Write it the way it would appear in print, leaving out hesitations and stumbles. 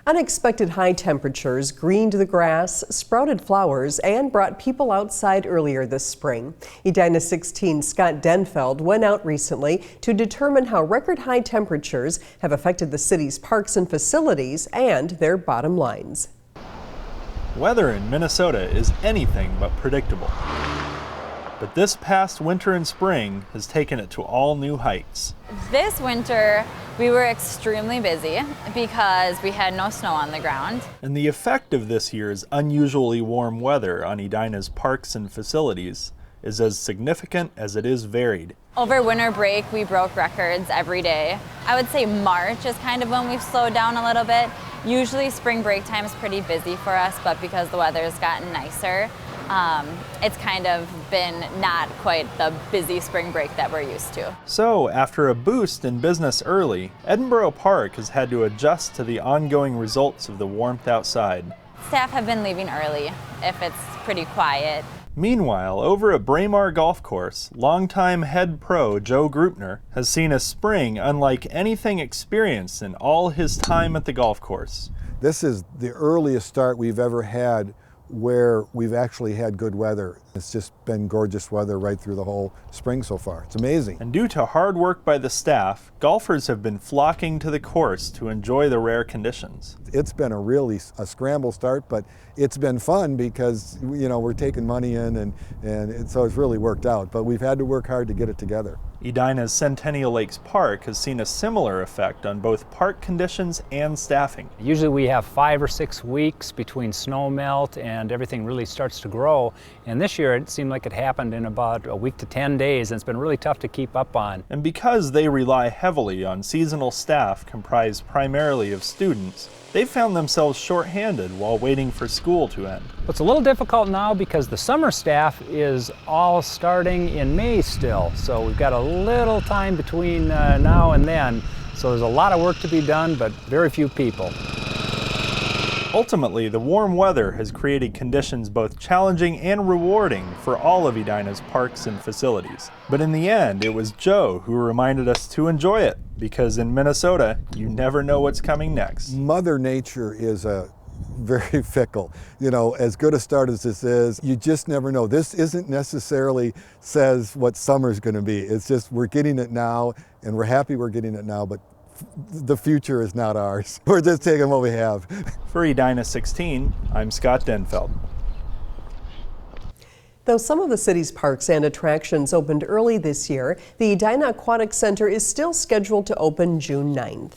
Unexpected high temperatures greened the grass, sprouted flowers, and brought people outside earlier this spring. Edina 16 Scott Denfeld went out recently to determine how record high temperatures have affected the city's parks and facilities and their bottom lines. Weather in Minnesota is anything but predictable. But this past winter and spring has taken it to all new heights. This winter, we were extremely busy because we had no snow on the ground. And the effect of this year's unusually warm weather on Edina's parks and facilities is as significant as it is varied. Over winter break, we broke records every day. I would say March is kind of when we've slowed down a little bit. Usually spring break time is pretty busy for us, but because the weather has gotten nicer, it's kind of been not quite the busy spring break that we're used to. So, after a boost in business early, Edinboro Park has had to adjust to the ongoing results of the warmth outside. Staff have been leaving early if it's pretty quiet. Meanwhile, over at Braemar Golf Course, longtime head pro Joe Grupner has seen a spring unlike anything experienced in all his time at the golf course. This is the earliest start we've ever had where we've actually had good weather. It's just been gorgeous weather right through the whole spring so far. It's amazing. And due to hard work by the staff, golfers have been flocking to the course to enjoy the rare conditions. It's been a scramble start, but it's been fun because we're taking money in and so it's really worked out. But we've had to work hard to get it together. Edina's Centennial Lakes Park has seen a similar effect on both park conditions and staffing. Usually we have 5 or 6 weeks between snow melt and everything really starts to grow. And this year it seemed like it happened in about a week to 10 days, and it's been really tough to keep up on. And because they rely heavily on seasonal staff comprised primarily of students, they've found themselves short-handed while waiting for school to end. It's a little difficult now because the summer staff is all starting in May still, so we've got a little time between now and then, so there's a lot of work to be done, but very few people. Ultimately, the warm weather has created conditions both challenging and rewarding for all of Edina's parks and facilities. But in the end, it was Joe who reminded us to enjoy it, because in Minnesota, you never know what's coming next. Mother Nature is very fickle. As good a start as this is, you just never know. This isn't necessarily says what summer's going to be. It's just we're getting it now, and we're happy we're getting it now, but the future is not ours. We're just taking what we have. For Edina 16, I'm Scott Denfeld. Though some of the city's parks and attractions opened early this year, the Edina Aquatic Center is still scheduled to open June 9th.